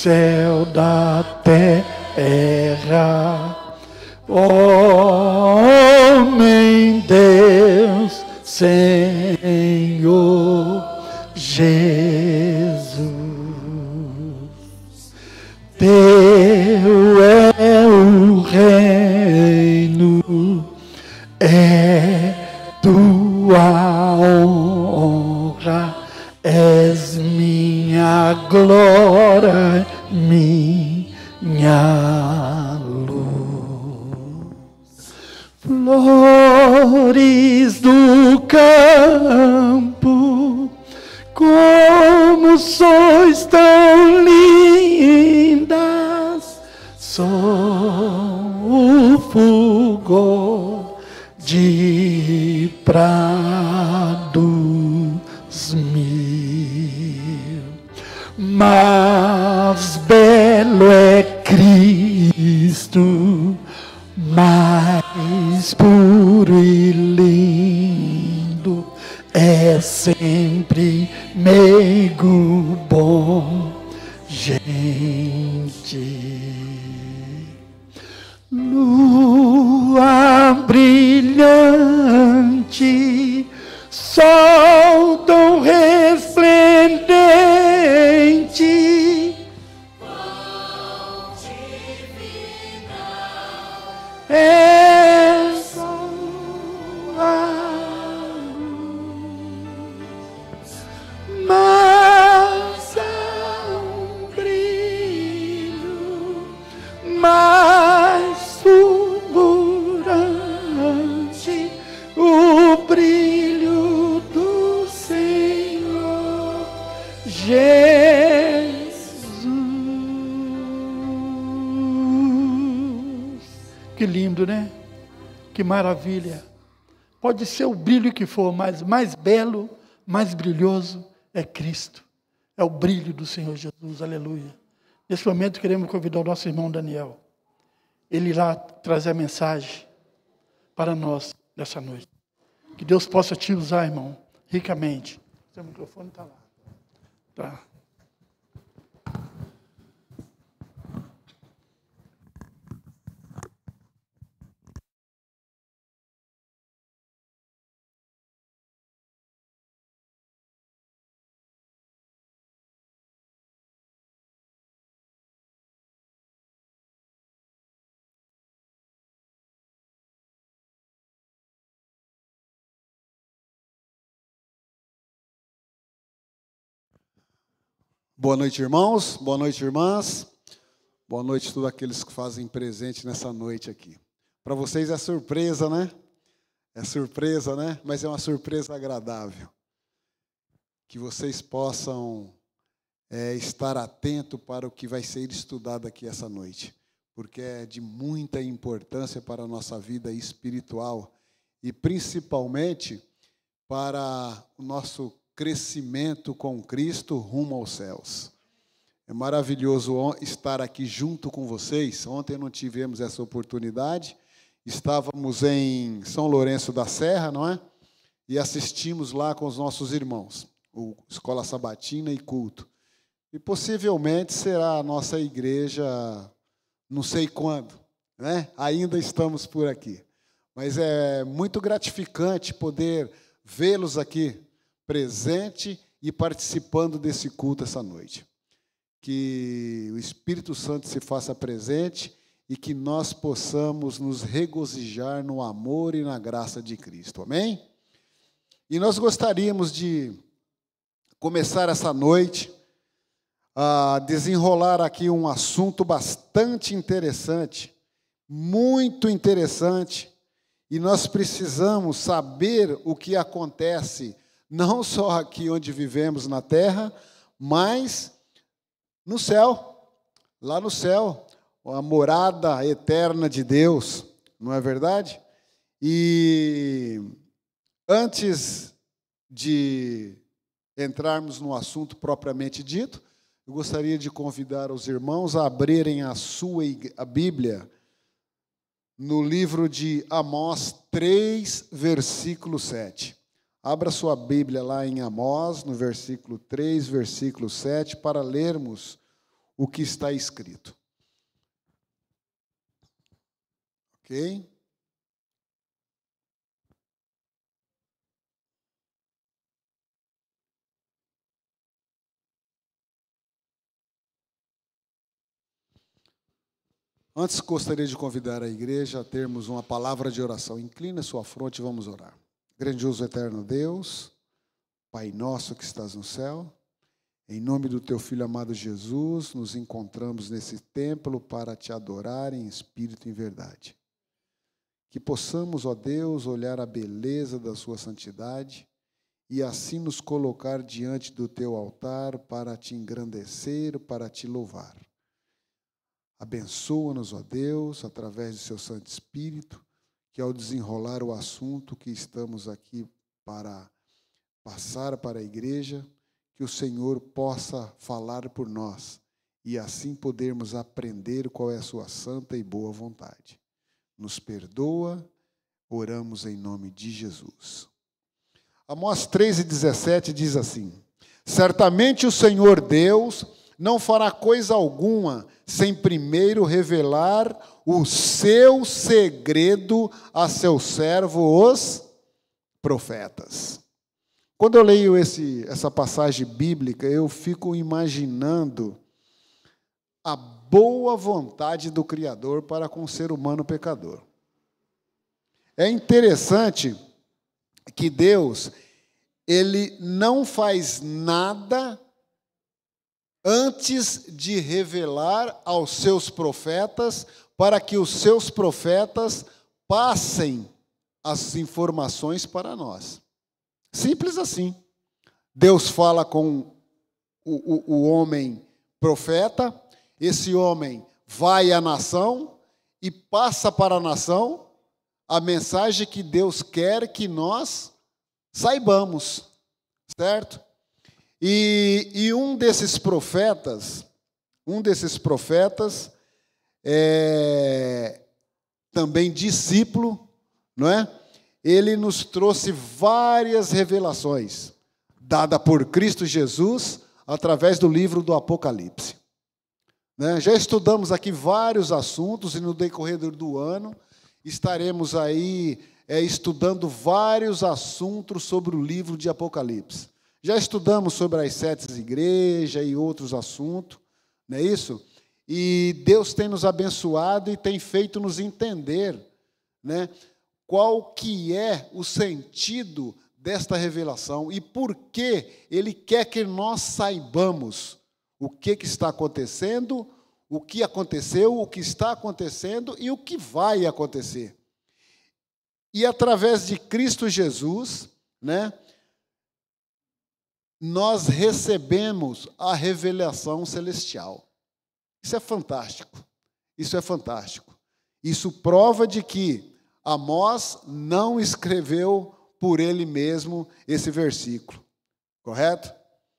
céu da terra. Homem, Deus, Senhor Jesus, teu é o reino, é tua honra, és minha glória, minha luz. Flores do campo, como sois tão lindas, sou o fulgor de prados mil, mas belo é Cristo, mais puro e lindo, é sempre meigo bom, gente. Lua brilhante, sol tão resplendente, é sua luz, mas há um brilho mais fulgurante, o brilho do Senhor Jesus. Que lindo, né? Que maravilha. Pode ser o brilho que for, mas mais belo, mais brilhoso é Cristo. É o brilho do Senhor Jesus, aleluia. Nesse momento queremos convidar o nosso irmão Daniel. Ele irá trazer a mensagem para nós nessa noite. Que Deus possa te usar, irmão, ricamente. Seu microfone está lá. Tá. Boa noite, irmãos. Boa noite, irmãs. Boa noite a todos aqueles que fazem presente nessa noite aqui. Para vocês é surpresa, né? É surpresa, né? Mas é uma surpresa agradável. Que vocês possam estar atentos para o que vai ser estudado aqui essa noite. Porque é de muita importância para a nossa vida espiritual e principalmente para o nosso crescimento com Cristo rumo aos céus. É maravilhoso estar aqui junto com vocês. Ontem não tivemos essa oportunidade. Estávamos em São Lourenço da Serra, não é? E assistimos lá com os nossos irmãos, Escola Sabatina e culto. E possivelmente será a nossa igreja, não sei quando, né? Ainda estamos por aqui. Mas é muito gratificante poder vê-los aqui presente e participando desse culto essa noite. Que o Espírito Santo se faça presente e que nós possamos nos regozijar no amor e na graça de Cristo. Amém? E nós gostaríamos de começar essa noite a desenrolar aqui um assunto bastante interessante, muito interessante, e nós precisamos saber o que acontece não só aqui onde vivemos na terra, mas no céu, lá no céu, a morada eterna de Deus, não é verdade? E antes de entrarmos no assunto propriamente dito, eu gostaria de convidar os irmãos a abrirem a Bíblia no livro de Amós 3, versículo 7. Abra sua Bíblia lá em Amós, no versículo 3, versículo 7, para lermos o que está escrito. Ok? Antes, gostaria de convidar a igreja a termos uma palavra de oração. Inclina sua fronte e vamos orar. Grandioso eterno Deus, Pai nosso que estás no céu, em nome do teu Filho amado Jesus, nos encontramos nesse templo para te adorar em espírito e em verdade. Que possamos, ó Deus, olhar a beleza da sua santidade e assim nos colocar diante do teu altar para te engrandecer, para te louvar. Abençoa-nos, ó Deus, através do seu Santo Espírito, que ao desenrolar o assunto que estamos aqui para passar para a igreja, que o Senhor possa falar por nós e assim podermos aprender qual é a sua santa e boa vontade. Nos perdoa, oramos em nome de Jesus. Amós 3:17 diz assim: certamente o Senhor Deus não fará coisa alguma sem primeiro revelar o seu segredo a seu servo, os profetas. Quando eu leio essa passagem bíblica, eu fico imaginando a boa vontade do Criador para com o ser humano pecador. É interessante que Deus, Ele não faz nada antes de revelar aos seus profetas, para que os seus profetas passem as informações para nós. Simples assim. Deus fala com o homem profeta, esse homem vai à nação e passa para a nação a mensagem que Deus quer que nós saibamos, certo? E um desses profetas também discípulo, não é? Ele nos trouxe várias revelações, dadas por Cristo Jesus, através do livro do Apocalipse. Né? Já estudamos aqui vários assuntos, e no decorrer do ano estaremos aí estudando vários assuntos sobre o livro de Apocalipse. Já estudamos sobre as 7 igrejas e outros assuntos, não é isso? E Deus tem nos abençoado e tem feito nos entender, né, qual que é o sentido desta revelação e por que Ele quer que nós saibamos o que está acontecendo, o que aconteceu, o que está acontecendo e o que vai acontecer. E através de Cristo Jesus, né, nós recebemos a revelação celestial. Isso é fantástico. Isso é fantástico. Isso prova de que Amós não escreveu por ele mesmo esse versículo. Correto?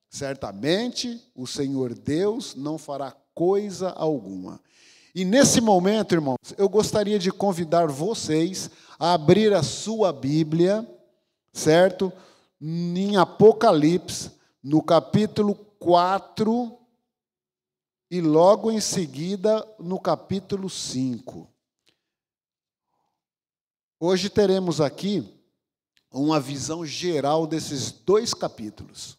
Certamente o Senhor Deus não fará coisa alguma. E nesse momento, irmãos, eu gostaria de convidar vocês a abrir a sua Bíblia, certo? Em Apocalipse, no capítulo 4, e logo em seguida no capítulo 5. Hoje teremos aqui uma visão geral desses 2 capítulos.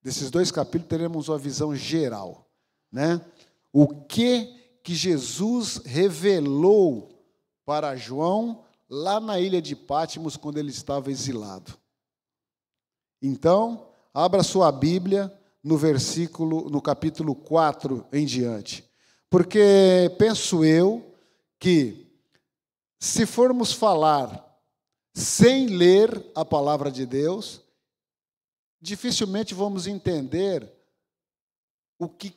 Desses 2 capítulos teremos uma visão geral, né? O que Jesus revelou para João lá na ilha de Patmos quando ele estava exilado. Então, abra sua Bíblia no capítulo 4 em diante. Porque penso eu que se formos falar sem ler a palavra de Deus, dificilmente vamos entender o que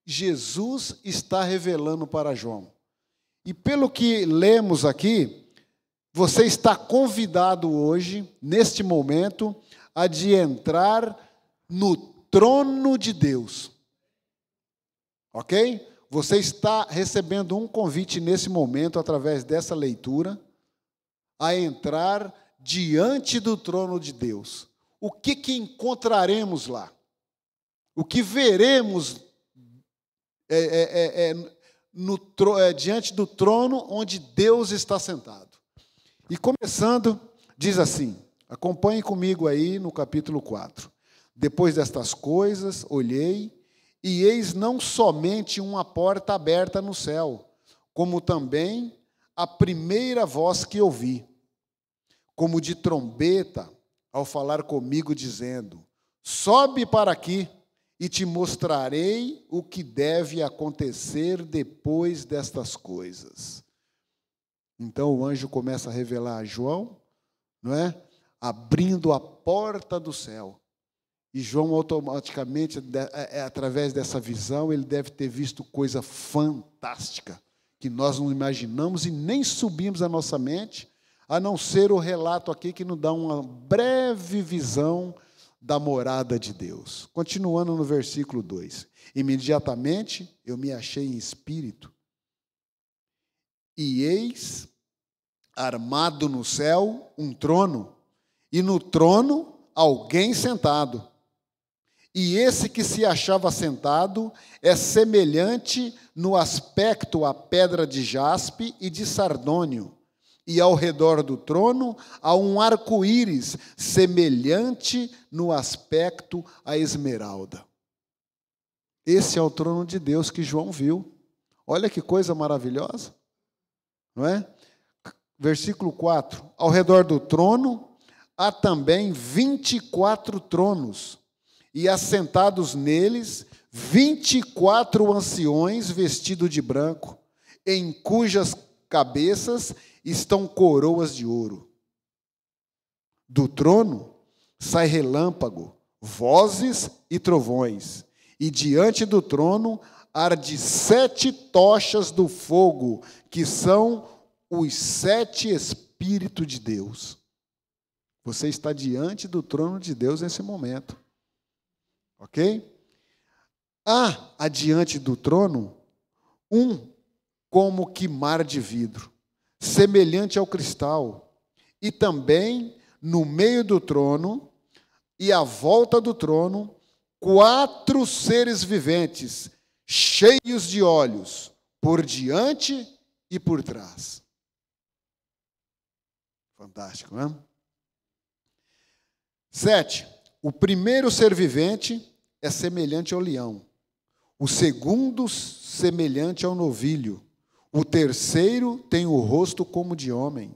Jesus está revelando para João. E pelo que lemos aqui, você está convidado hoje, neste momento, a de entrar no trono de Deus. Ok? Você está recebendo um convite nesse momento, através dessa leitura, a entrar diante do trono de Deus. O que encontraremos lá? O que veremos diante do trono onde Deus está sentado. E começando, diz assim, acompanhe comigo aí no capítulo 4. Depois destas coisas, olhei, e eis não somente uma porta aberta no céu, como também a primeira voz que ouvi, como de trombeta, ao falar comigo, dizendo: sobe para aqui, e te mostrarei o que deve acontecer depois destas coisas. Então o anjo começa a revelar a João, não é? Abrindo a porta do céu. E João automaticamente, através dessa visão, ele deve ter visto coisa fantástica, que nós não imaginamos e nem subimos à nossa mente, a não ser o relato aqui que nos dá uma breve visão da morada de Deus. Continuando no versículo 2. Imediatamente eu me achei em espírito, e eis, armado no céu, um trono, e no trono alguém sentado. E esse que se achava sentado é semelhante no aspecto à pedra de jaspe e de sardônio, e ao redor do trono há um arco-íris, semelhante no aspecto à esmeralda. Esse é o trono de Deus que João viu. Olha que coisa maravilhosa, não é? Versículo 4. Ao redor do trono há também 24 tronos, e assentados neles 24 anciões vestidos de branco, em cujas cabeças estão coroas de ouro. Do trono sai relâmpago, vozes e trovões, e diante do trono arde 7 tochas do fogo, que são os 7 Espíritos de Deus. Você está diante do trono de Deus nesse momento. Ok? Há adiante do trono um como que mar de vidro, semelhante ao cristal, e também no meio do trono e à volta do trono 4 seres viventes, cheios de olhos, por diante e por trás. Fantástico, não é? 7. O primeiro ser vivente é semelhante ao leão, o segundo semelhante ao novilho, o terceiro tem o rosto como de homem,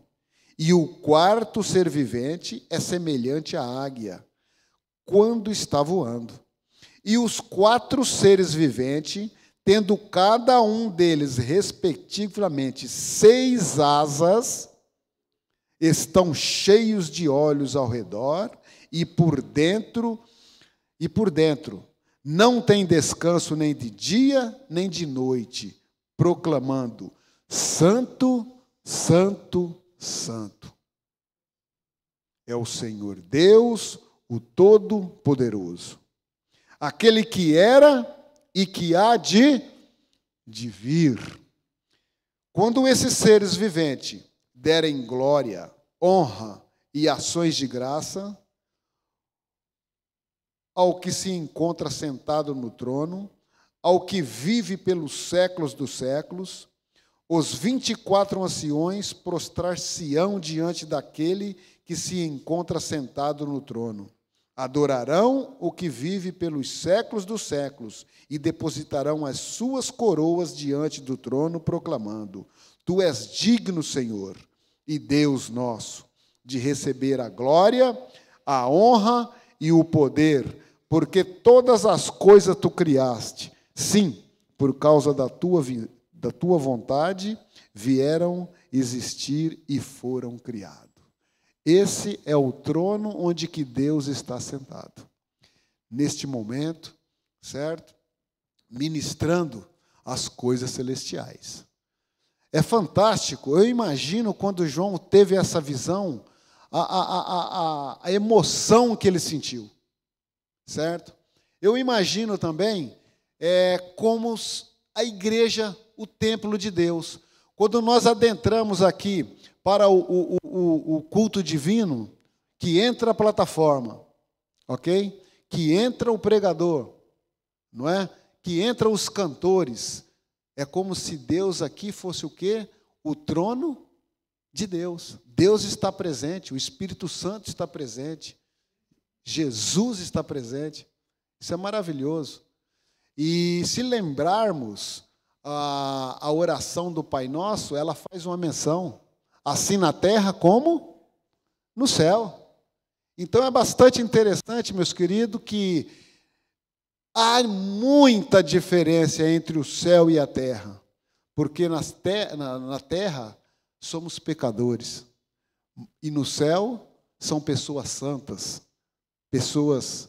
e o quarto ser vivente é semelhante à águia, quando está voando. E os 4 seres viventes, tendo cada um deles, respectivamente, 6 asas, estão cheios de olhos ao redor, e por dentro, não tem descanso nem de dia, nem de noite, proclamando: Santo, Santo, Santo. É o Senhor Deus, o Todo-Poderoso, aquele que era e que há de vir. Quando esses seres viventes derem glória, honra e ações de graça ao que se encontra sentado no trono, ao que vive pelos séculos dos séculos, os 24 anciões prostrar-se-ão diante daquele que se encontra sentado no trono. Adorarão o que vive pelos séculos dos séculos e depositarão as suas coroas diante do trono, proclamando: Tu és digno, Senhor, e Deus nosso, de receber a glória, a honra e o poder, porque todas as coisas tu criaste. Sim, por causa da tua vontade, vieram existir e foram criados. Esse é o trono onde que Deus está sentado. Neste momento, certo? Ministrando as coisas celestiais. É fantástico. Eu imagino quando João teve essa visão, a emoção que ele sentiu. Certo? Eu imagino também como a igreja, o templo de Deus. Quando nós adentramos aqui para o culto divino, que entra a plataforma, ok? Que entra o pregador, não é? que entram os cantores, é como se Deus aqui fosse o quê? O trono de Deus. Deus está presente, o Espírito Santo está presente, Jesus está presente. Isso é maravilhoso. E se lembrarmos a oração do Pai Nosso, ela faz uma menção, assim na terra como no céu. Então é bastante interessante, meus queridos, que há muita diferença entre o céu e a terra, porque na terra somos pecadores, e no céu são pessoas santas, pessoas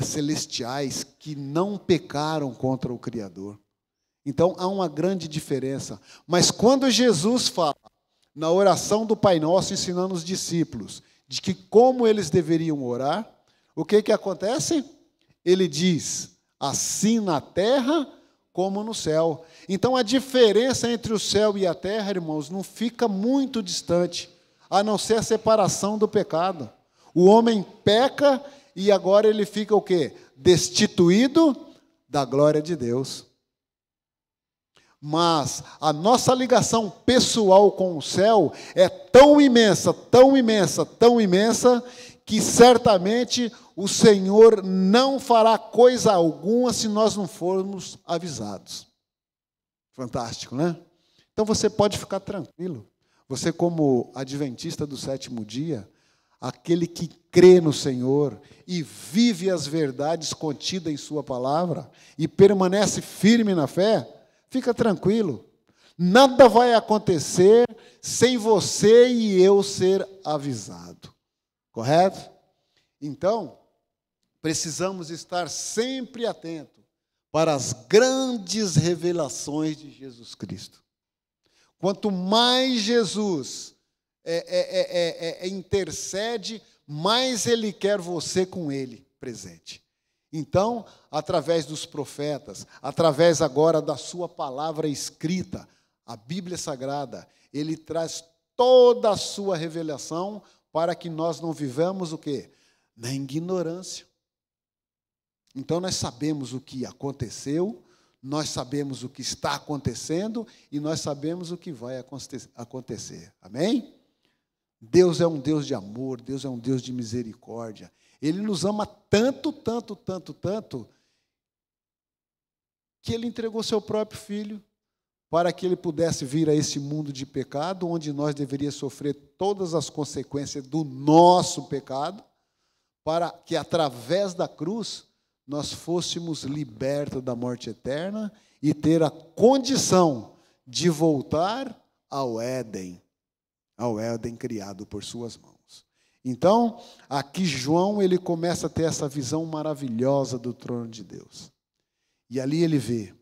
celestiais que não pecaram contra o Criador. Então há uma grande diferença. Mas quando Jesus fala na oração do Pai Nosso, ensinando os discípulos de que como eles deveriam orar, o que acontece? Ele diz, assim na terra como no céu. Então a diferença entre o céu e a terra, irmãos, não fica muito distante, a não ser a separação do pecado. O homem peca e agora ele fica o quê? Destituído da glória de Deus. Mas a nossa ligação pessoal com o céu é tão imensa, tão imensa, tão imensa, que certamente o Senhor não fará coisa alguma se nós não formos avisados. Fantástico, né? Então você pode ficar tranquilo. Você, como adventista do sétimo dia, aquele que crê no Senhor e vive as verdades contidas em sua palavra e permanece firme na fé, fica tranquilo. Nada vai acontecer sem você e eu ser avisado. Correto? Então, precisamos estar sempre atentos para as grandes revelações de Jesus Cristo. Quanto mais Jesus intercede, mais Ele quer você com Ele presente. Então, através dos profetas, através agora da sua palavra escrita, a Bíblia Sagrada, Ele traz toda a sua revelação para que nós não vivamos o quê? Na ignorância. Então, nós sabemos o que aconteceu, nós sabemos o que está acontecendo e nós sabemos o que vai acontecer. Amém? Deus é um Deus de amor, Deus é um Deus de misericórdia. Ele nos ama tanto, tanto, tanto, tanto, que Ele entregou seu próprio Filho para que Ele pudesse vir a esse mundo de pecado, onde nós deveríamos sofrer todas as consequências do nosso pecado, para que, através da cruz, nós fôssemos libertos da morte eterna e ter a condição de voltar ao Éden criado por suas mãos. Então, aqui João, ele começa a ter essa visão maravilhosa do trono de Deus. E ali ele vê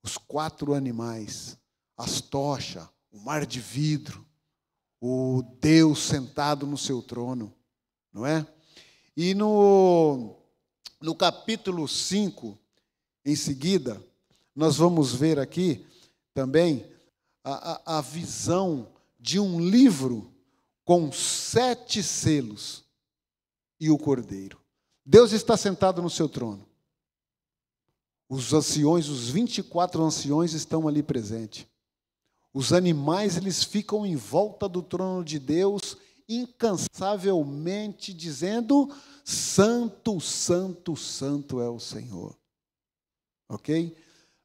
os 4 animais, as tochas, o mar de vidro, o Deus sentado no seu trono, não é? E no capítulo 5, em seguida, nós vamos ver aqui também a visão de um livro com 7 selos e o cordeiro. Deus está sentado no seu trono. Os anciões, os 24 anciões estão ali presentes. Os animais, eles ficam em volta do trono de Deus, incansavelmente dizendo: Santo, Santo, Santo é o Senhor. Ok?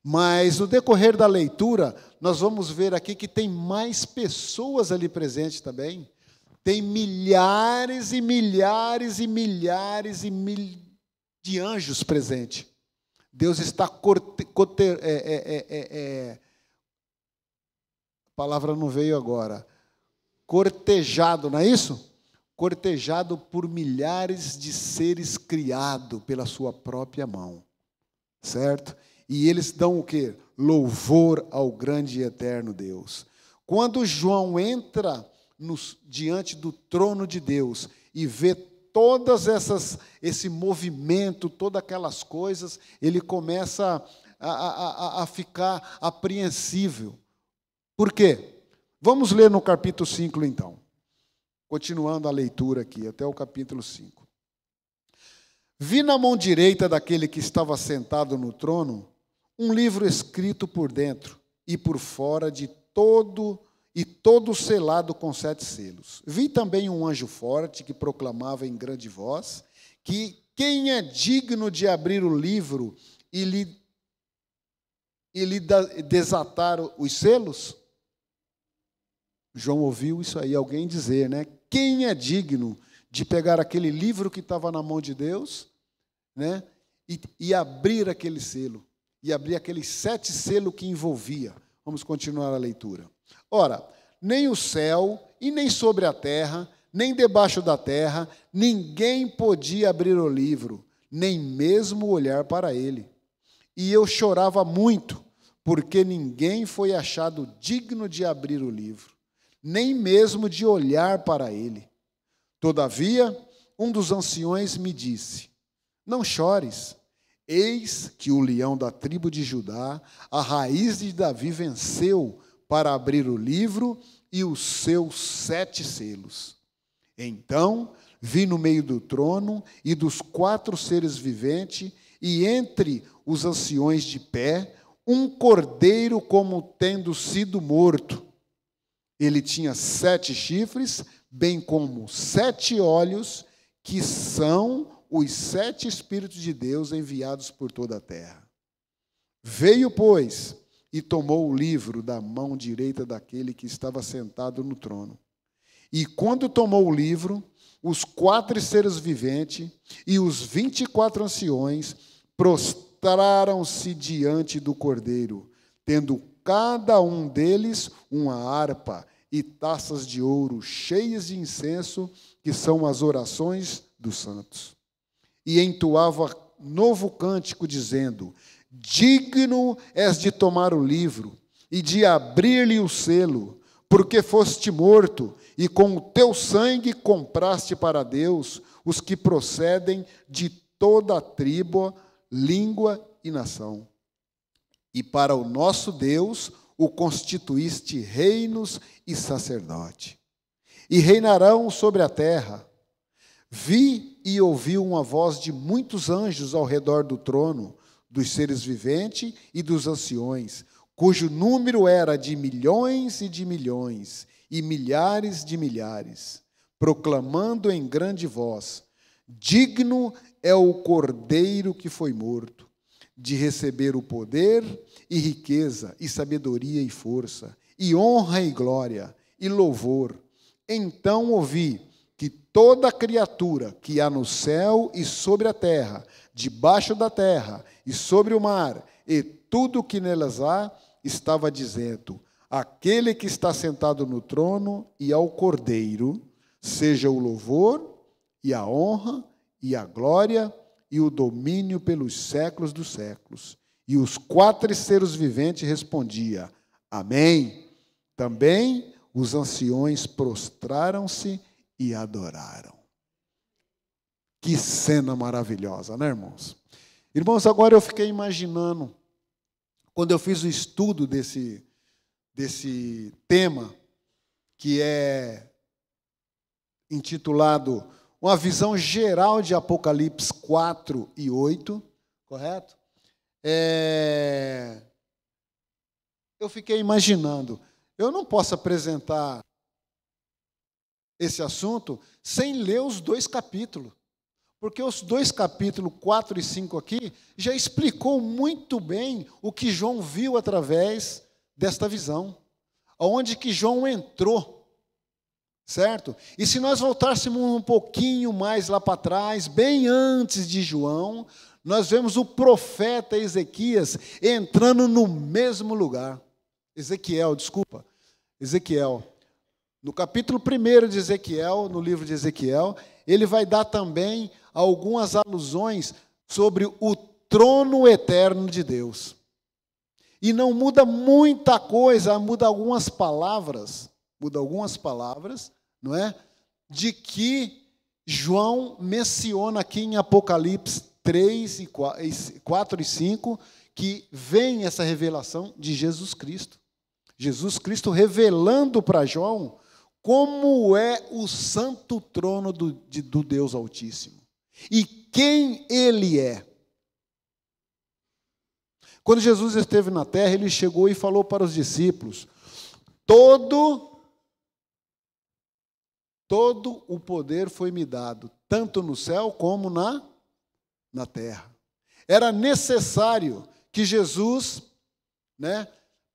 Mas no decorrer da leitura, nós vamos ver aqui que tem mais pessoas ali presentes também. Tem milhares e milhares e milhares e mil de anjos presentes. Deus está a palavra não veio agora. Cortejado, não é isso? Cortejado por milhares de seres criados pela sua própria mão. Certo? E eles dão o quê? Louvor ao grande e eterno Deus. Quando João entra diante do trono de Deus e vê todas esse movimento, todas aquelas coisas, ele começa a ficar apreensível. Por quê? Vamos ler no capítulo 5, então. Continuando a leitura aqui, até o capítulo 5. Vi na mão direita daquele que estava sentado no trono um livro escrito por dentro e por fora todo selado com 7 selos. Vi também um anjo forte que proclamava em grande voz que quem é digno de abrir o livro e lhe desatar os selos? João ouviu isso aí, alguém dizer, né? Quem é digno de pegar aquele livro que estava na mão de Deus, né? E abrir aquele selo, e abrir aqueles 7 selos que envolvia. Vamos continuar a leitura. Ora, nem o céu, e nem sobre a terra, nem debaixo da terra, ninguém podia abrir o livro, nem mesmo olhar para ele. E eu chorava muito, porque ninguém foi achado digno de abrir o livro, nem mesmo de olhar para ele. Todavia, um dos anciões me disse: não chores, eis que o leão da tribo de Judá, a raiz de Davi, venceu para abrir o livro e os seus 7 selos. Então vi no meio do trono e dos 4 seres viventes, e entre os anciões de pé, um cordeiro como tendo sido morto. Ele tinha 7 chifres, bem como 7 olhos, que são os 7 Espíritos de Deus enviados por toda a terra. Veio, pois, e tomou o livro da mão direita daquele que estava sentado no trono. E quando tomou o livro, os 4 seres viventes e os 24 anciões prostraram-se diante do cordeiro, tendo cada um deles uma harpa e taças de ouro cheias de incenso, que são as orações dos santos. E entoava novo cântico, dizendo: digno és de tomar o livro e de abrir-lhe o selo, porque foste morto, e com o teu sangue compraste para Deus os que procedem de toda a tribo, língua e nação. E para o nosso Deus o constituíste reinos e sacerdote, e reinarão sobre a terra. Vi e ouvi uma voz de muitos anjos ao redor do trono, dos seres viventes e dos anciões, cujo número era de milhões e de milhões, e milhares de milhares, proclamando em grande voz: digno é o cordeiro que foi morto, de receber o poder e riqueza, e sabedoria e força, e honra e glória, e louvor. Então ouvi que toda criatura que há no céu e sobre a terra, debaixo da terra e sobre o mar, e tudo que nelas há, estava dizendo: aquele que está sentado no trono e ao Cordeiro, seja o louvor e a honra e a glória e o domínio pelos séculos dos séculos. E os 4 seres viventes respondiam: amém. Também os anciões prostraram-se e adoraram. Que cena maravilhosa, né, irmãos? Irmãos, agora eu fiquei imaginando, quando eu fiz o estudo desse tema, que é intitulado Uma Visão Geral de Apocalipse 4 e 8, correto? Eu fiquei imaginando, eu não posso apresentar esse assunto sem ler os 2 capítulos, porque os 2 capítulos 4 e 5 aqui já explicou muito bem o que João viu através desta visão, aonde que João entrou, certo? E se nós voltássemos um pouquinho mais lá para trás, bem antes de João, nós vemos o profeta Ezequiel entrando no mesmo lugar. Ezequiel. No capítulo 1 de Ezequiel, no livro de Ezequiel, ele vai dar também algumas alusões sobre o trono eterno de Deus. E não muda muita coisa, muda algumas palavras, não é? De que João menciona aqui em Apocalipse 4 e 5, que vem essa revelação de Jesus Cristo. Jesus Cristo revelando para João como é o santo trono do Deus Altíssimo. e quem Ele é. Quando Jesus esteve na terra, Ele chegou e falou para os discípulos: todo o poder foi me dado, tanto no céu como na terra. Era necessário que Jesus,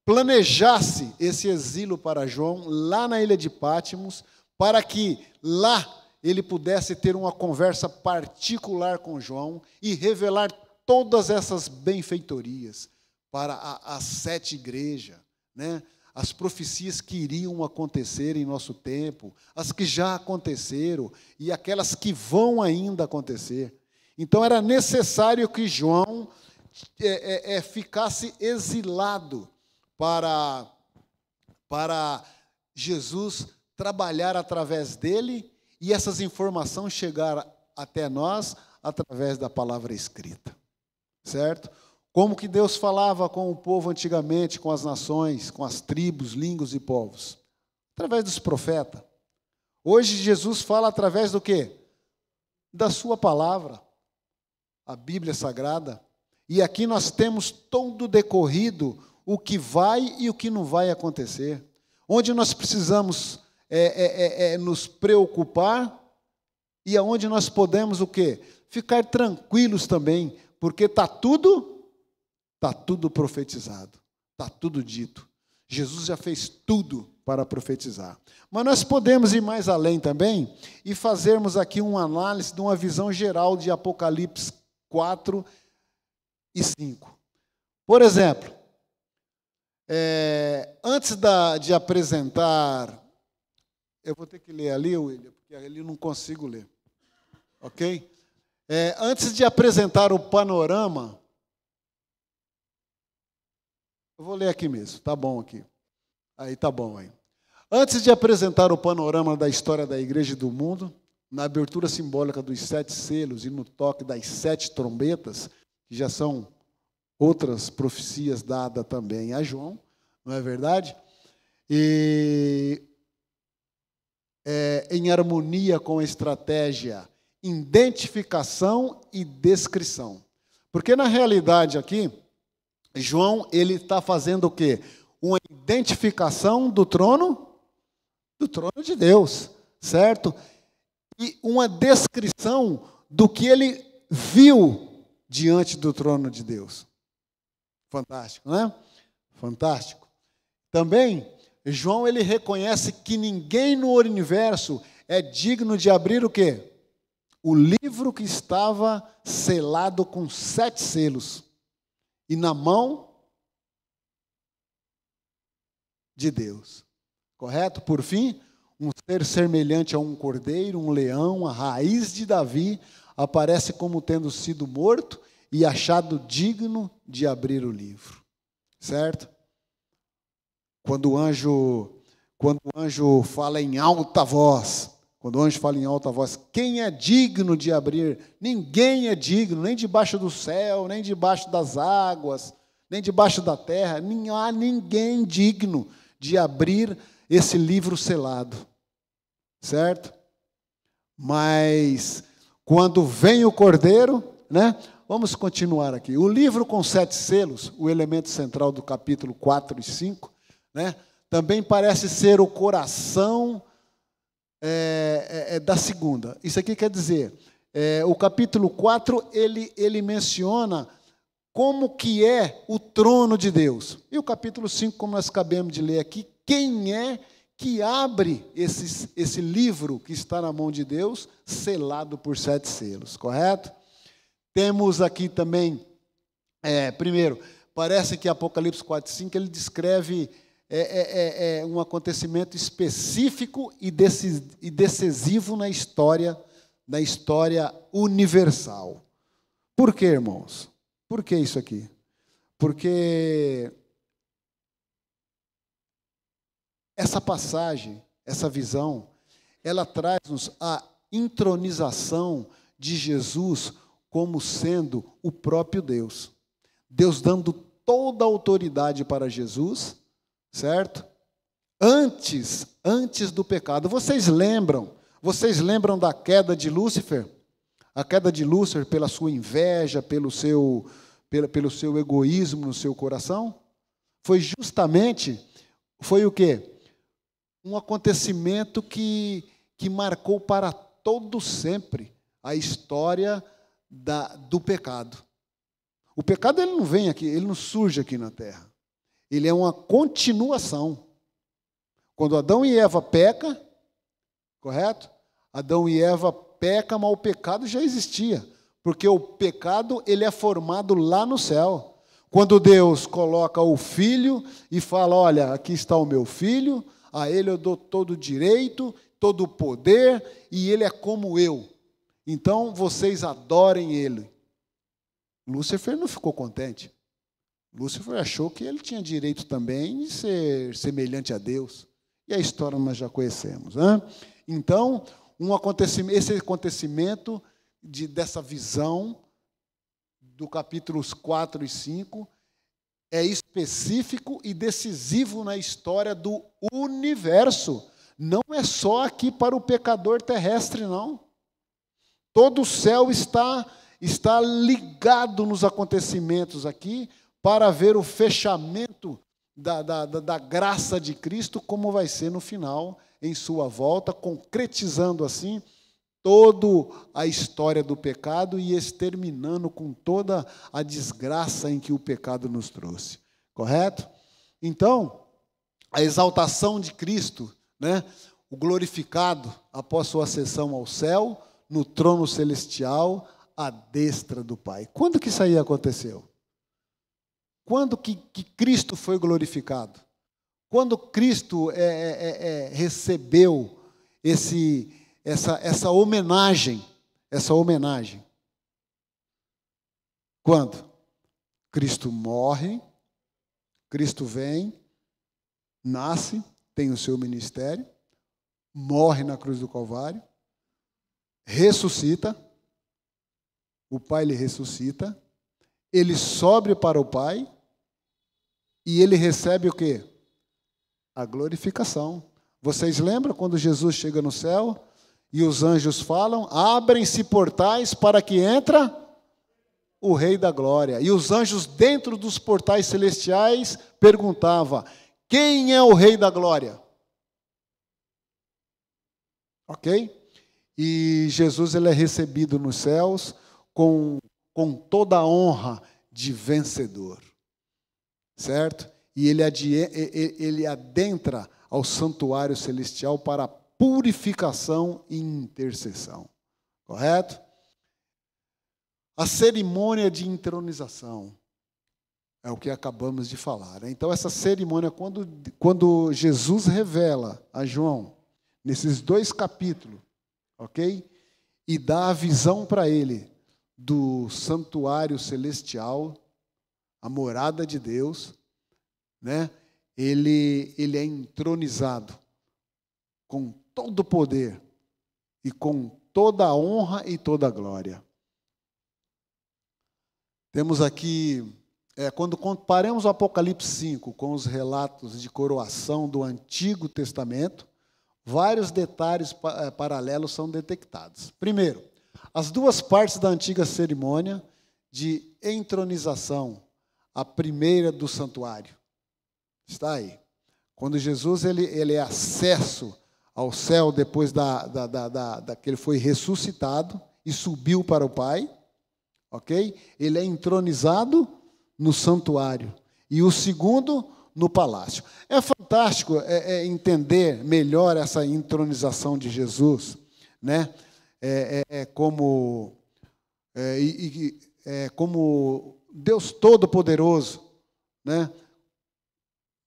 planejasse esse exílio para João, lá na ilha de Pátimos, para que lá ele pudesse ter uma conversa particular com João e revelar todas essas benfeitorias para as 7 igrejas, as profecias que iriam acontecer em nosso tempo, as que já aconteceram e aquelas que vão ainda acontecer. Então era necessário que João ficasse exilado para Jesus trabalhar através dele e essas informações chegar até nós através da palavra escrita, certo? Como que Deus falava com o povo antigamente, com as nações, com as tribos, línguas e povos? Através dos profetas. Hoje Jesus fala através do quê? Da sua palavra, a Bíblia Sagrada. E aqui nós temos todo decorrido o que vai e o que não vai acontecer. Onde nós precisamos nos preocupar e aonde nós podemos o quê? Ficar tranquilos também, porque está tudo profetizado, está tudo dito. Jesus já fez tudo para profetizar. Mas nós podemos ir mais além também e fazermos aqui uma análise de uma visão geral de Apocalipse 4 e 5. Por exemplo, antes de apresentar, eu vou ter que ler ali, William, porque ali eu não consigo ler, ok? Antes de apresentar o panorama, eu vou ler aqui mesmo, tá bom aqui. Aí tá bom aí. Antes de apresentar o panorama da história da igreja e do mundo, na abertura simbólica dos 7 selos e no toque das 7 trombetas, que já são outras profecias dadas também a João, não é verdade? E em harmonia com a estratégia, identificação e descrição. Porque na realidade aqui, João, ele está fazendo o quê? Uma identificação do trono de Deus, certo? E uma descrição do que ele viu diante do trono de Deus. Fantástico, né? Fantástico. Também, João, ele reconhece que ninguém no universo é digno de abrir o quê? O livro que estava selado com 7 selos. E na mão de Deus. Correto? Por fim, um ser semelhante a um cordeiro, um leão, a raiz de Davi, aparece como tendo sido morto e achado digno de abrir o livro. Certo? Quando o anjo fala em alta voz, quem é digno de abrir? Ninguém é digno, nem debaixo do céu, nem debaixo das águas, nem debaixo da terra. Não há ninguém digno de abrir esse livro selado. Certo? Mas, quando vem o Cordeiro, vamos continuar aqui. O livro com 7 selos, o elemento central do capítulo 4 e 5, também parece ser o coração da segunda. Isso aqui quer dizer, o capítulo 4, ele menciona como que é o trono de Deus. E o capítulo 5, como nós acabamos de ler aqui, quem é que abre esse livro que está na mão de Deus, selado por 7 selos, correto? Temos aqui também, primeiro, parece que Apocalipse 4 e 5, ele descreve um acontecimento específico e decisivo na história universal. Por quê, irmãos? Por que isso aqui? Porque essa passagem, essa visão, ela traz-nos a intronização de Jesus como sendo o próprio Deus. Deus dando toda a autoridade para Jesus, certo? Antes do pecado. Vocês lembram da queda de Lúcifer? A queda de Lúcifer pela sua inveja, pelo seu egoísmo no seu coração? Foi o quê? Um acontecimento que marcou para todo sempre a história do pecado. O pecado ele não vem aqui, ele não surge aqui na terra. Ele é uma continuação. Quando Adão e Eva pecam, correto? Adão e Eva pecam, mas o pecado já existia. Porque o pecado ele é formado lá no céu. Quando Deus coloca o filho e fala, olha, aqui está o meu filho, a ele eu dou todo o direito, todo o poder, e ele é como eu. Então, vocês adorem ele. Lúcifer não ficou contente. Lúcifer achou que ele tinha direito também de ser semelhante a Deus. E a história nós já conhecemos. Né? Então, esse acontecimento dessa visão do capítulos 4 e 5 é específico e decisivo na história do universo. Não é só aqui para o pecador terrestre, não. Todo o céu está ligado nos acontecimentos aqui para ver o fechamento da graça de Cristo, como vai ser no final, em sua volta, concretizando assim toda a história do pecado e exterminando com toda a desgraça em que o pecado nos trouxe. Correto? Então, a exaltação de Cristo, né, o glorificado após sua ascensão ao céu, no trono celestial, à destra do Pai. Quando que isso aí aconteceu? Quando que Cristo foi glorificado? Quando Cristo recebeu essa homenagem? Quando? Cristo morre, Cristo vem, nasce, tem o seu ministério, morre na cruz do Calvário, ressuscita, o Pai lhe ressuscita, ele sobe para o Pai e ele recebe o quê? A glorificação. Vocês lembram quando Jesus chega no céu e os anjos falam, abrem-se portais para que entra o Rei da Glória. E os anjos dentro dos portais celestiais perguntavam, quem é o Rei da Glória? Ok? E Jesus ele é recebido nos céus com toda a honra de vencedor. Certo? E ele adentra ao santuário celestial para purificação e intercessão. Correto? A cerimônia de entronização é o que acabamos de falar. Então, essa cerimônia, quando Jesus revela a João, nesses 2 capítulos, ok? E dá a visão para ele do santuário celestial, a morada de Deus, né? Ele é entronizado com todo o poder e com toda a honra e toda a glória. Temos aqui, quando comparamos o Apocalipse 5 com os relatos de coroação do Antigo Testamento, vários detalhes paralelos são detectados. Primeiro, as 2 partes da antiga cerimônia de entronização, a primeira do santuário. Está aí. Quando Jesus ele é acesso ao céu depois que ele foi ressuscitado e subiu para o Pai, ok? Ele é entronizado no santuário. E o segundo, no palácio. É fantástico entender melhor essa entronização de Jesus, né? Como Deus Todo-Poderoso, né?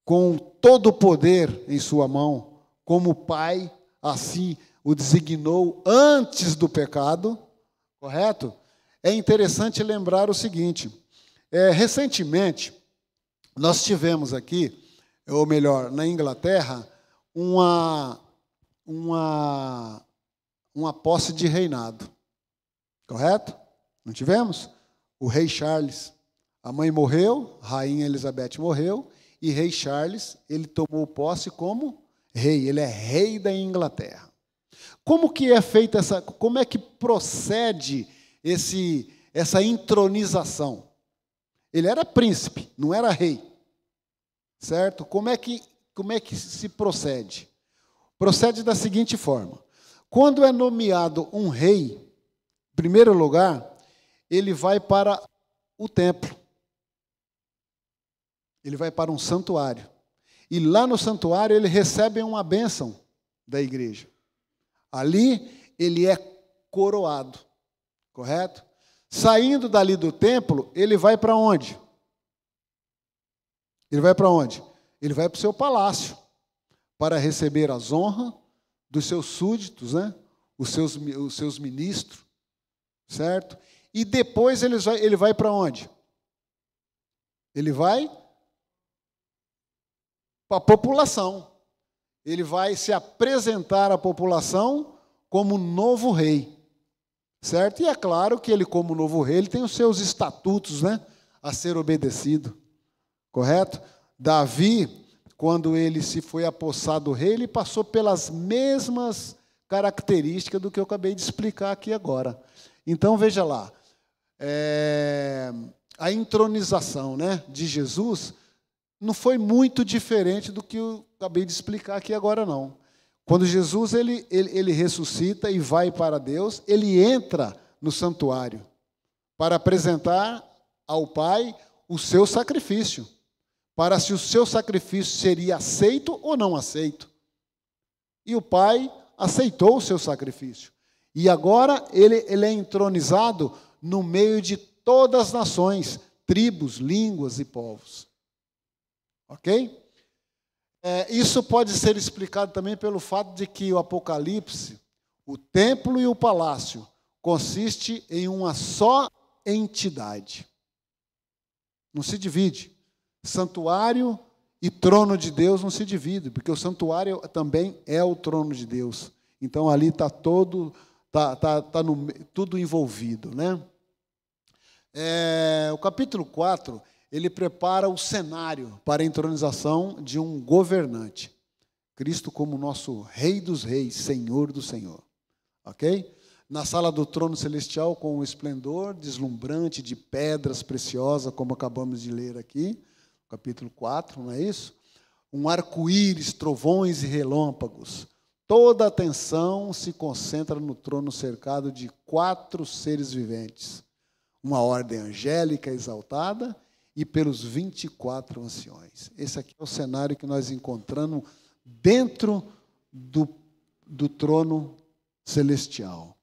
Com todo o poder em sua mão, como o Pai assim o designou antes do pecado, correto? É interessante lembrar o seguinte, recentemente, nós tivemos aqui, ou melhor, na Inglaterra, uma posse de reinado, correto? Não tivemos? O rei Charles, a mãe morreu, a rainha Elizabeth morreu, e rei Charles, ele tomou posse como rei, ele é rei da Inglaterra. Como que é feita como é que procede essa entronização? Ele era príncipe, não era rei. Certo? Como é que se procede? Procede da seguinte forma. Quando é nomeado um rei, em primeiro lugar, ele vai para o templo. Ele vai para um santuário. E lá no santuário ele recebe uma bênção da igreja. Ali ele é coroado. Correto? Saindo dali do templo, ele vai para onde? Ele vai para onde? Ele vai para o seu palácio, para receber as honras dos seus súditos, né? Os seus ministros, certo? E depois ele vai para onde? Ele vai para a população. Ele vai se apresentar à população como novo rei, certo? E é claro que ele, como novo rei, ele tem os seus estatutos, né, a ser obedecido, correto? Davi, quando ele se foi apossado rei, ele passou pelas mesmas características do que eu acabei de explicar aqui agora. Então, veja lá, a entronização, né, de Jesus não foi muito diferente do que eu acabei de explicar aqui agora, não. Quando Jesus ele ressuscita e vai para Deus, ele entra no santuário para apresentar ao Pai o seu sacrifício, para se o seu sacrifício seria aceito ou não aceito. E o Pai aceitou o seu sacrifício. E agora ele é entronizado no meio de todas as nações, tribos, línguas e povos. Ok? Isso pode ser explicado também pelo fato de que o Apocalipse, o templo e o palácio, consiste em uma só entidade. Não se divide. Santuário e trono de Deus não se dividem, porque o santuário também é o trono de Deus. Então ali está tudo envolvido, né? O capítulo 4, ele prepara o cenário para a entronização de um governante. Cristo como nosso Rei dos Reis, Senhor do Senhor. Ok? Na sala do trono celestial, com o esplendor deslumbrante de pedras preciosas, como acabamos de ler aqui, capítulo 4, não é isso? Um arco-íris, trovões e relâmpagos. Toda a atenção se concentra no trono cercado de 4 seres viventes. Uma ordem angélica exaltada e pelos 24 anciões. Esse aqui é o cenário que nós encontramos dentro do trono celestial.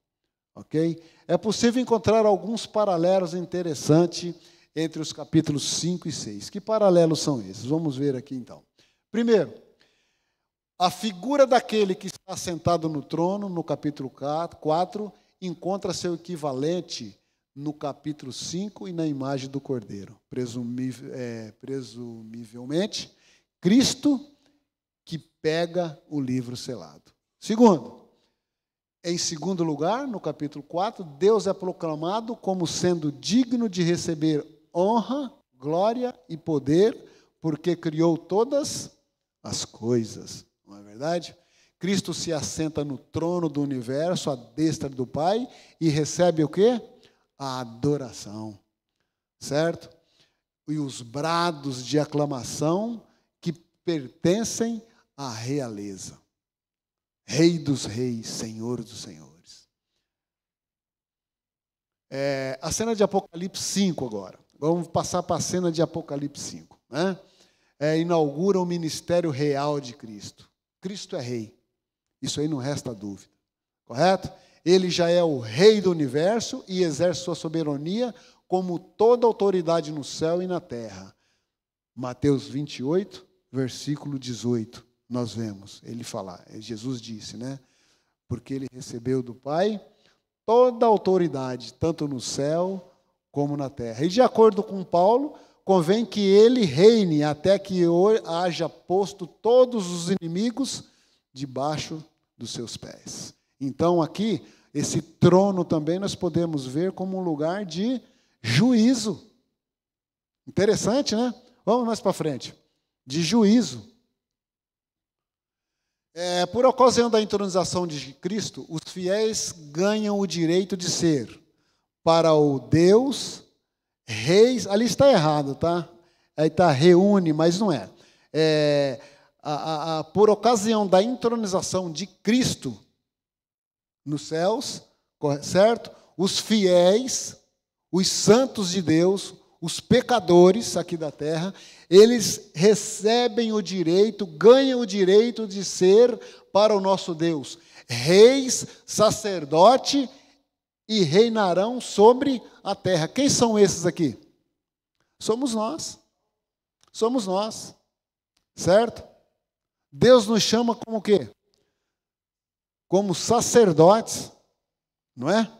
Ok? É possível encontrar alguns paralelos interessantes entre os capítulos 5 e 6. Que paralelos são esses? Vamos ver aqui então. Primeiro, a figura daquele que está sentado no trono, no capítulo 4, encontra seu equivalente no capítulo 5 e na imagem do Cordeiro. Presumivelmente, Cristo que pega o livro selado. Em segundo lugar, no capítulo 4, Deus é proclamado como sendo digno de receber honra, glória e poder, porque criou todas as coisas. Não é verdade? Cristo se assenta no trono do universo, à destra do Pai, e recebe o quê? A adoração. Certo? E os brados de aclamação que pertencem à realeza. Rei dos reis, Senhor dos senhores. A cena de Apocalipse 5 agora. Vamos passar para a cena de Apocalipse 5. Né? Inaugura o ministério real de Cristo. Cristo é rei. Isso aí não resta dúvida. Correto? Ele já é o rei do universo e exerce sua soberania como toda autoridade no céu e na terra. Mateus 28, versículo 18. Nós vemos ele falar. Jesus disse, né? Porque ele recebeu do Pai toda a autoridade, tanto no céu como na terra. E de acordo com Paulo, convém que ele reine até que haja posto todos os inimigos debaixo dos seus pés. Então aqui, esse trono também nós podemos ver como um lugar de juízo. Interessante, né? Vamos mais para frente. De juízo. Por ocasião da entronização de Cristo, os fiéis ganham o direito de ser, para o Deus, reis, ali está errado, tá? Aí está reúne, mas não é. Por ocasião da entronização de Cristo nos céus, certo? Os fiéis, os santos de Deus, os pecadores aqui da terra, eles recebem o direito, ganham o direito de ser para o nosso Deus reis, sacerdote e reinarão sobre a terra. Quem são esses aqui? Somos nós. Somos nós. Certo? Deus nos chama como o quê? Como sacerdotes, não é?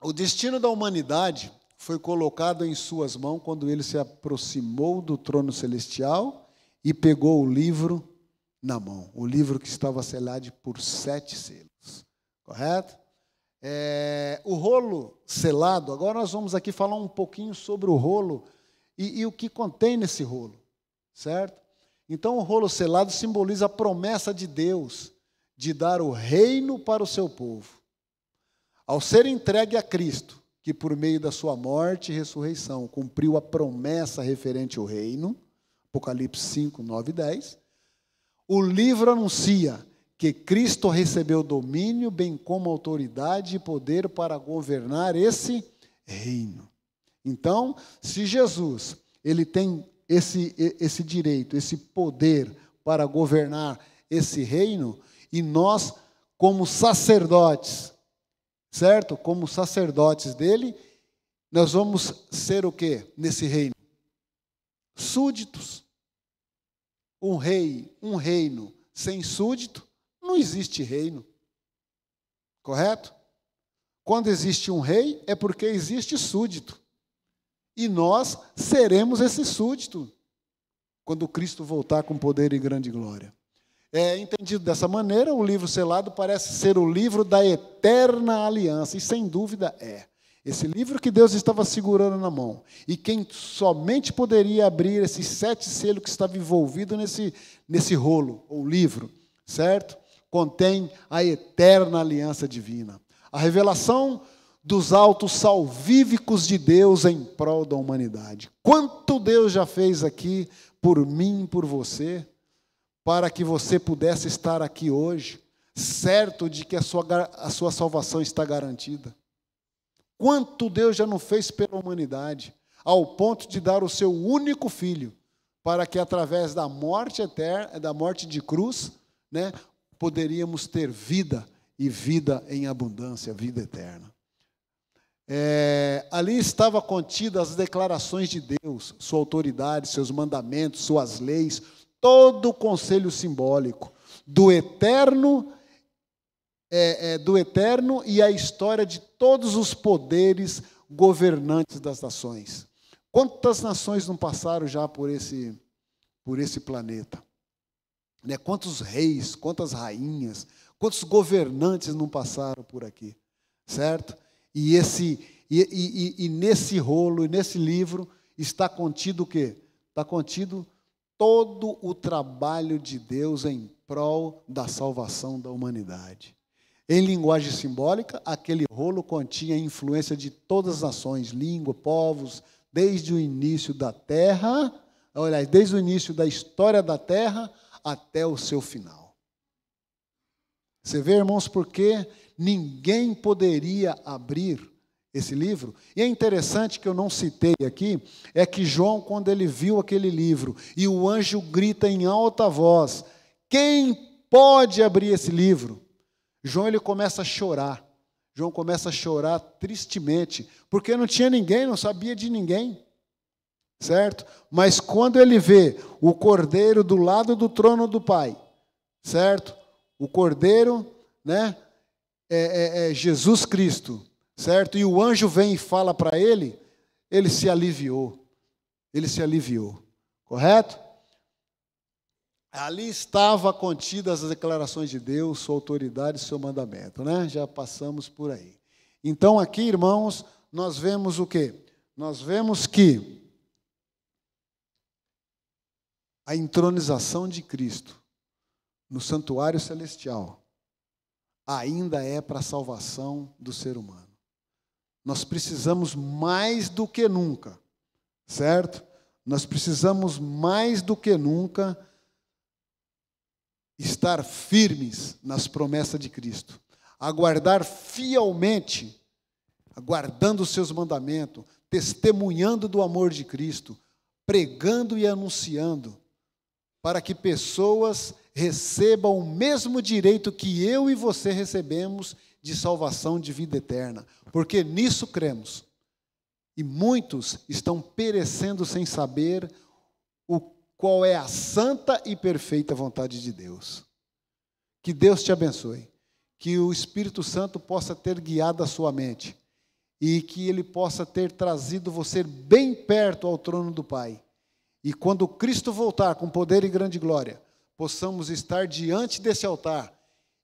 O destino da humanidade foi colocado em suas mãos quando ele se aproximou do trono celestial e pegou o livro na mão. O livro que estava selado por 7 selos. Correto? O rolo selado, agora nós vamos aqui falar um pouquinho sobre o rolo e o que contém nesse rolo. Certo? Então, o rolo selado simboliza a promessa de Deus de dar o reino para o seu povo. Ao ser entregue a Cristo, que por meio da sua morte e ressurreição cumpriu a promessa referente ao reino, Apocalipse 5, 9 e 10, o livro anuncia que Cristo recebeu domínio, bem como autoridade e poder para governar esse reino. Então, se Jesus ele tem esse direito, esse poder para governar esse reino, e nós, como sacerdotes, certo? Como sacerdotes dele, nós vamos ser o quê nesse reino? Súditos. Um reino sem súdito, não existe reino. Correto? Quando existe um rei, é porque existe súdito. E nós seremos esse súdito quando Cristo voltar com poder e grande glória. Entendido dessa maneira, o livro selado parece ser o livro da eterna aliança, e sem dúvida é. Esse livro que Deus estava segurando na mão, e quem somente poderia abrir esses 7 selos que estavam envolvidos nesse rolo, ou livro, certo? Contém a eterna aliança divina. A revelação dos autos salvíficos de Deus em prol da humanidade. Quanto Deus já fez aqui por mim e por você, para que você pudesse estar aqui hoje, certo de que a sua salvação está garantida. Quanto Deus já não fez pela humanidade, ao ponto de dar o seu único filho, para que através da morte eterna, da morte de cruz, né, poderíamos ter vida, e vida em abundância, vida eterna. Ali estava contidas as declarações de Deus, sua autoridade, seus mandamentos, suas leis, todo o conselho simbólico do eterno e a história de todos os poderes governantes das nações. Quantas nações não passaram já por esse planeta? Né? Quantos reis, quantas rainhas, quantos governantes não passaram por aqui? Certo? E nesse rolo, e nesse livro, está contido o quê? Está contido todo o trabalho de Deus em prol da salvação da humanidade. Em linguagem simbólica, aquele rolo continha a influência de todas as nações, língua, povos, desde o início da terra, olha, desde o início da história da terra até o seu final. Você vê, irmãos, porque ninguém poderia abrir esse livro. E é interessante que eu não citei aqui, é que João, quando ele viu aquele livro, e o anjo grita em alta voz, quem pode abrir esse livro? João, ele começa a chorar. João começa a chorar tristemente, porque não tinha ninguém, não sabia de ninguém. Certo? Mas quando ele vê o Cordeiro do lado do trono do Pai, certo? O Cordeiro, né? Jesus Cristo, certo? E o anjo vem e fala para ele, ele se aliviou. Ele se aliviou. Correto? Ali estava contidas as declarações de Deus, sua autoridade e seu mandamento, né? Já passamos por aí. Então aqui, irmãos, nós vemos o quê? Nós vemos que a entronização de Cristo no santuário celestial ainda é para a salvação do ser humano. Nós precisamos mais do que nunca, certo? Nós precisamos mais do que nunca estar firmes nas promessas de Cristo, aguardar fielmente, aguardando os seus mandamentos, testemunhando do amor de Cristo, pregando e anunciando, para que pessoas recebam o mesmo direito que eu e você recebemos de salvação, de vida eterna, porque nisso cremos. E muitos estão perecendo sem saber qual é a santa e perfeita vontade de Deus. Que Deus te abençoe, que o Espírito Santo possa ter guiado a sua mente e que Ele possa ter trazido você bem perto ao trono do Pai. E quando Cristo voltar com poder e grande glória, possamos estar diante desse altar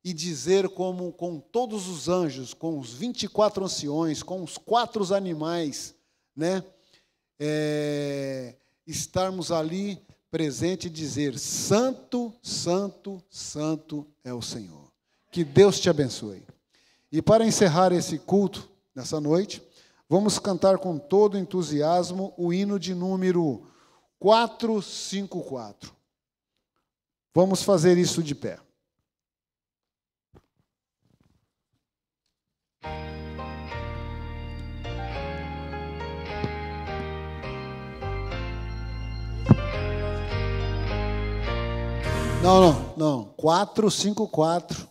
e dizer como com todos os anjos, com os 24 anciões, com os 4 animais, né? Estarmos ali presente e dizer: Santo, Santo, Santo é o Senhor. Que Deus te abençoe. E para encerrar esse culto, nessa noite, vamos cantar com todo entusiasmo o hino de número 454. Vamos fazer isso de pé. Não. 454.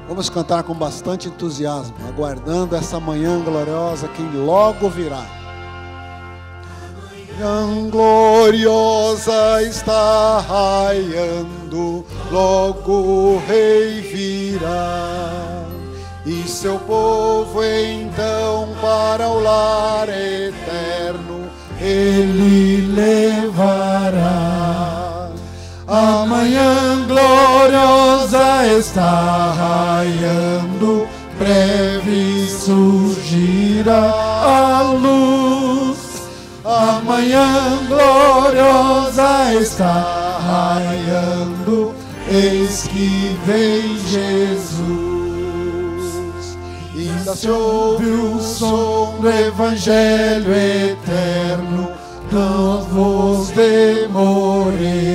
Vamos cantar com bastante entusiasmo, aguardando essa manhã gloriosa que logo virá. Manhã gloriosa está raiando, logo o Rei virá. E seu povo então para o lar eterno Ele levará. A manhã gloriosa está raiando, breve surgirá a luz. A manhã gloriosa está raiando, eis que vem Jesus. Ainda se ouve o som do Evangelho eterno, não vos demoreis.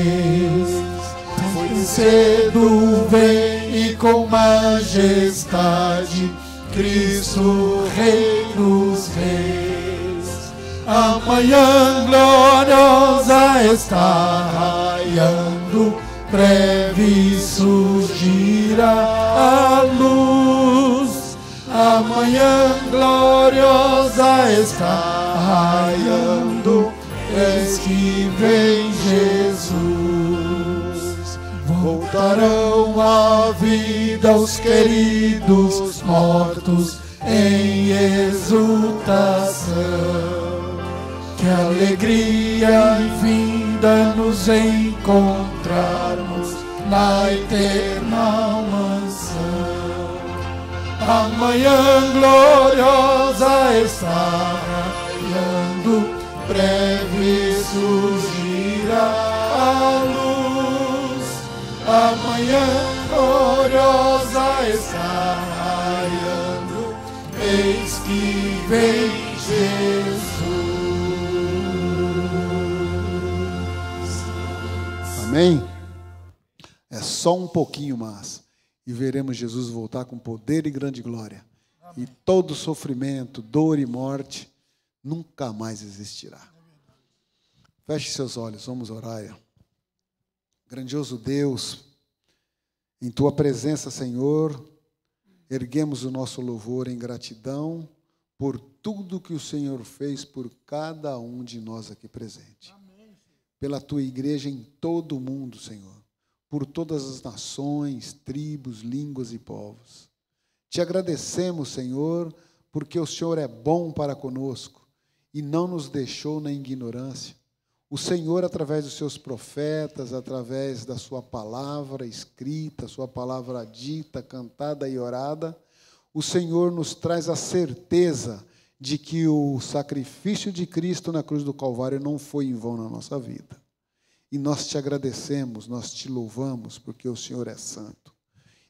Muito cedo vem e com majestade Cristo Rei dos Reis. A manhã gloriosa está raiando, breve surgirá a luz. A manhã gloriosa está raiando, eis que vem Jesus. Voltarão à vida os queridos mortos em exultação. Que alegria infinda nos encontrarmos na eterna mansão. A manhã gloriosa está raiando, breve surgirá a luz. A manhã gloriosa está raiando, eis que vem Jesus. Amém? É só um pouquinho mais e veremos Jesus voltar com poder e grande glória. Amém. E todo sofrimento, dor e morte nunca mais existirá. Feche seus olhos, vamos orar. Grandioso Deus, em Tua presença, Senhor, erguemos o nosso louvor em gratidão por tudo que o Senhor fez por cada um de nós aqui presente. Amém. Pela Tua igreja em todo o mundo, Senhor, por todas as nações, tribos, línguas e povos. Te agradecemos, Senhor, porque o Senhor é bom para conosco e não nos deixou na ignorância. O Senhor, através dos seus profetas, através da sua palavra escrita, sua palavra dita, cantada e orada, o Senhor nos traz a certeza de que o sacrifício de Cristo na cruz do Calvário não foi em vão na nossa vida. E nós te agradecemos, nós te louvamos, porque o Senhor é santo.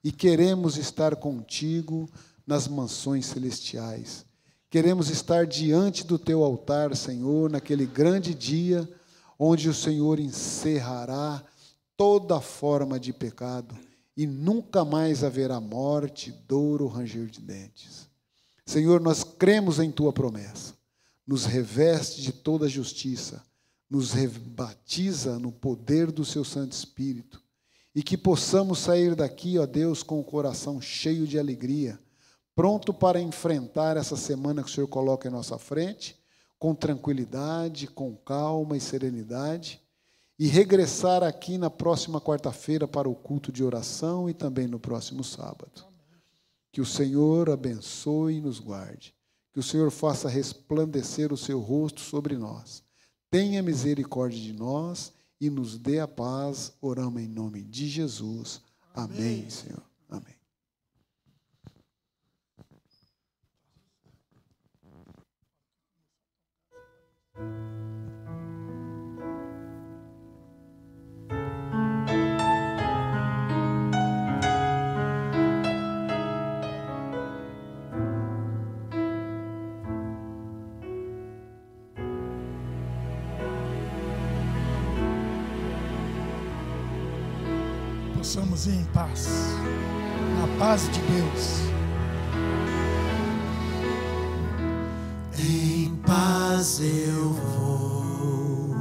E queremos estar contigo nas mansões celestiais. Queremos estar diante do teu altar, Senhor, naquele grande dia onde o Senhor encerrará toda forma de pecado e nunca mais haverá morte, dor ou ranger de dentes. Senhor, nós cremos em tua promessa. Nos reveste de toda justiça, nos rebatiza no poder do seu Santo Espírito e que possamos sair daqui, ó Deus, com o coração cheio de alegria, pronto para enfrentar essa semana que o Senhor coloca em nossa frente, com tranquilidade, com calma e serenidade, e regressar aqui na próxima quarta-feira para o culto de oração e também no próximo sábado. Que o Senhor abençoe e nos guarde, que o Senhor faça resplandecer o seu rosto sobre nós, tenha misericórdia de nós e nos dê a paz. Oramos em nome de Jesus. Amém, Senhor. Amém. Possamos ir em paz, na paz de Deus. Em paz eu vou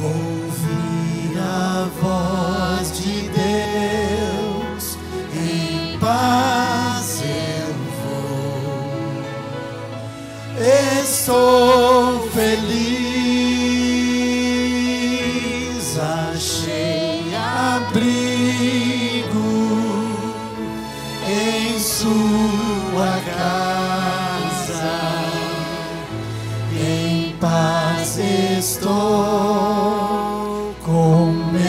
ouvir a voz de Deus. Em paz eu vou, estou feliz, achei abrigo em sua casa, em paz estou com meu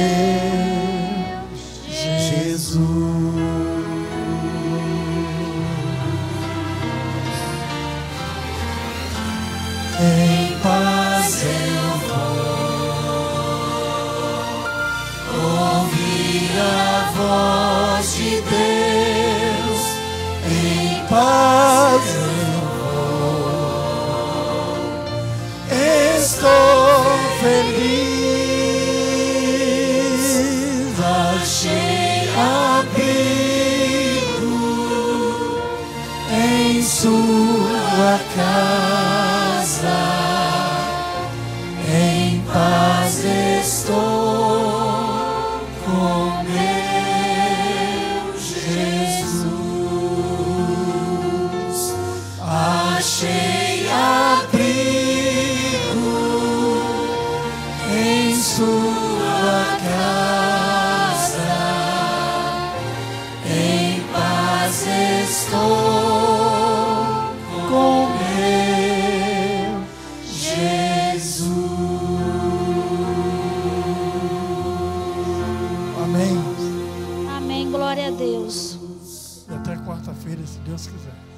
Jesus. Em paz eu vou ouvir a voz de Deus. Em paz eu vou, estou feliz, achei abrigo em sua casa, em paz estou com meu Jesus. Achei abrigo em sua casa, em paz estou com meu Jesus. Amém. Amém, glória a Deus. E até quarta-feira, se Deus quiser.